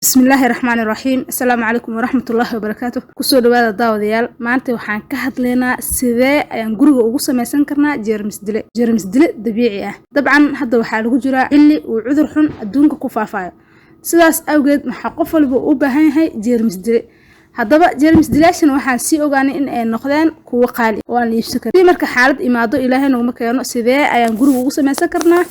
بسم الله الرحمن الرحيم. السلام عليكم ورحمة الله وبركاته. كسر دوالة داوديال maanta waxaan ka hadlaynaa sidee ayaan guriga ugu samaysan karnaa jeermis dile dabiici ah. dabcan hadda waxaa lagu jiraa xilli uu cudur xun adduunka ku faafayo, sidaas awgeed waxaa qof walba u baahan yahay jeermis dile. haddaba jeermis dilaashan waxaan sii ogaanay in ay noqdeen kuwo qaali oo aan iibsan karin. marka xaalad imaado ilaahay naguma keeno, sidee ayaan guriga ugu samaysan karnaa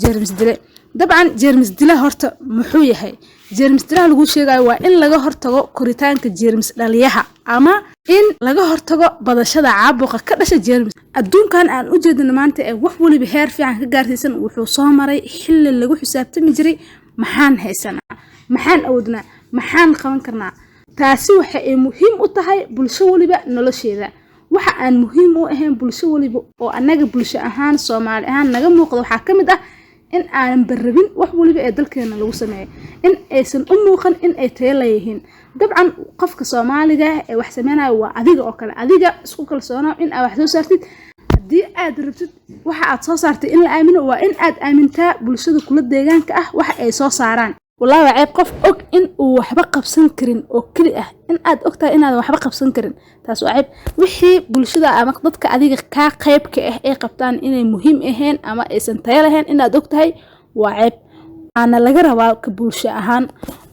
jeermis dile. dabcan jeermis dile horta muxuu yahay? jeermis dilaha lagu sheegayo waa in laga hortago koritaanka jeermis dhaliyaha ama in laga hortago badashada caabuqa ka dhasha jeermis. adduunkan aan u jeedino maanta ee wax waliba heer fiican ka gaarsiisan wuxuu soo maray xilli lagu xisaabtami jiray maxaan haysanaa, maxaan awoodnaa, maxaan qaban karnaa. taasi waxa ay muhiim u tahay bulsho waliba nolosheeda. waxa aan muhiim u ahayn bulsho waliba oo anaga bulsho ahaan Soomaali ahaan naga muuqdo waxaa ka mid ah in aan barabin wax waliba ee dalkeena lagu sameeyo, in aysan u muuqan in ay tayo leeyihiin. dabcan qofka Soomaaliga ee wax sameynaya waa adiga oo kale, adiga isku kalsoonaa in aad wax soo saartid. haddii aad rabtid waxa aad soo saartay in la aamino, waa in aad aamintaa bulshada kula deegaanka ah waxa ay soo saaraan. والله وعيب قف أوك إن وحبا قبسن كرين أو كلي إن أد أكتر إن هذا وحبا قبسن كرين تاس وعيب وحي بلشدة أما قدك أديك كقيب كإيه قبطان إن مهم إهين أما إسن تيالهين إن أد أكتر وعيب. أنا لجرا كبلشة أهان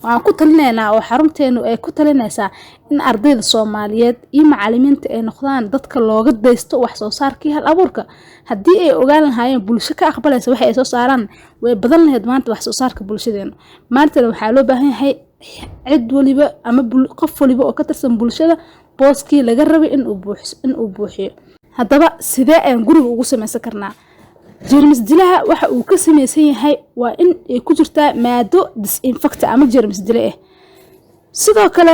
وأنا كنت لنا وحرمتين وكنت لنا سا إن أرضي الصوماليات معلمين نخدان ضدك اللغة ديستو وحصو صار كيها الأبوركا هدي إيه وقالن هاي بلشة كأقبل سوي حي صارن وبدلنا هدمانت وحصو صار كبلشدين مانت لو حلو بهاي هاي عد وليبا أما قف وليبا وكترسم بلشة بوسكي لجربي إن أبوحي هذا بقى سداء نقول وقسم سكرنا. jeermis dilaha waxa uu ka sameeysan yahay waa in ay ku jirtaa maado disinfect ama jeermis dile ah. sidoo kale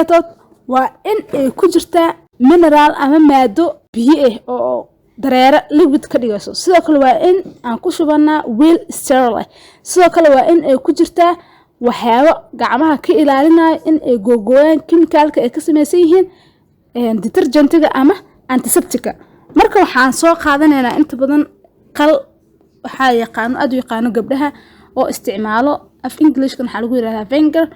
waa in ay ku jirtaa mineral ama maado biyo ah oo dareere liquid ka dhigayso. sidoo kale waa in aan ku shubanaa weel sterile ah. sidoo kale waa in ay ku jirtaa waxyaabo gacmaha ka ilaalinaya in ay googooyaan chemicalka ay ka sameeysan yihiin detergentiga ama antiseptica. marka waxaan soo qaadanaynaa inta badan qal waxaa yaqaano aad u yaqaano gabdhaha oo isticmaalo af English kan waxa lagu yiraahdaa vinegar.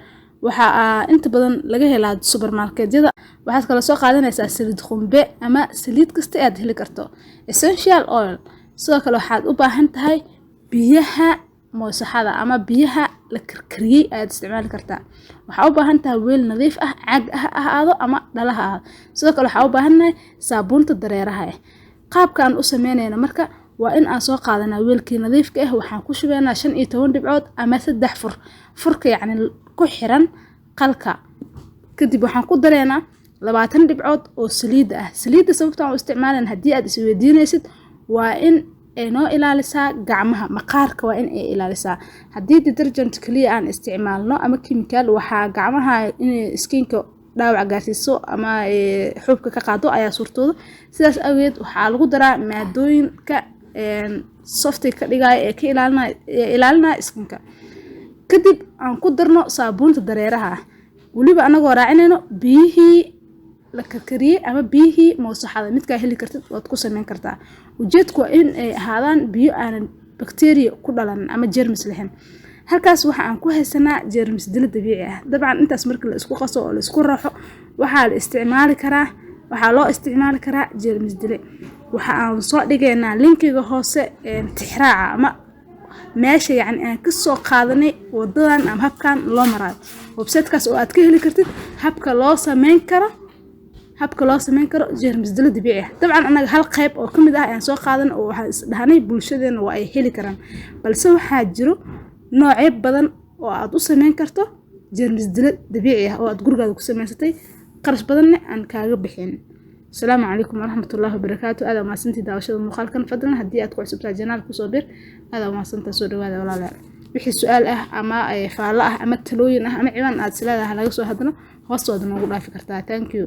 waxa inta badan laga helaa supermarketyada. waxaad kala soo qaadanaysaa saliid qumbe ama saliid kasta aad heli karto, essential oil. sidoo kale waxaad u baahan tahay biyaha moosaxada ama biyaha la karkariyay aad isticmaali kartaa. waxaa u baahan tahay weel nadiif ah, caag ah ahaado ama dhalaha ah. sidoo kale waxaa u baahannahay saabuunta dareeraha ah. qaabkaan u sameynayna marka waa in aan soo qaadanaa weelkii nadiifka ah. waxaan ku shubaynaa 15 dhibcood ama 3 furka yacni ku xiran qalka. kadib waxaan ku dareynaa 20 dhibcood oo saliid ah. saliidda sababta aan u isticmaalana haddii aad isweydiinaysid waa in ay noo ilaalisaa gacmaha, maqaarka waa in ay ilaalisaa. haddii detergent kaliya aan isticmaalno ama chemical waxaa gacmaha in skinka dhaawac gaarsiiso ama xubka ka qaado ayaa suurtooda. sidaas awgeed waxaa lagu daraa maadooyinka softy ka dhigay ee ka ilaalinaya skinka. kadib aan ku darno saabuunta dareeraha ah, waliba anagoo raacinayno biyihii la karkariyay ama biyihii moosaxada midka heli kartid waad ku sameyn kartaa. ujeedku waa in ay ahaadaan biyo aan bacteria ku dhalan ama jeermis lahayn. halkaas waxa aan ku haysanaa jeermis dile dabiici ah. dabcan intaas marka la isku qaso oo la isku raaxo waxaa loo isticmaali karaa jeermis dile. waxa aan soo dhigaynaa linkiga hoose tixraaca ama meesha yacni aan ka soo qaadanay wadadan ama habkan loo marayo website-kaas oo aad ka heli kartid habka loo sameyn karo jeermis dile dabiici ah. dabcan anaga hal qayb oo kamid ah ayaan soo qaadan oo waxaan isdhahnay bulshadeena waa ay heli karaan, balse waxaa jiro noocyo badan oo aad u sameyn karto jeermis dile dabiici ah oo aad gurigaada ku samaysatay qarash badanna aan kaaga bixin. السلام عليكم ورحمة الله وبركاته. هذا ما سنتي داوشة المقال كان فضلنا هدي أتكو عسبتها جنال كصوبر. هذا ما سنت سود هذا ولا لا وحي السؤال أما فعلاء أما التلوين أما عيوان أتسلا هذا يسوى هذنا خاصة هذا ما أقول فكرتها. thank you.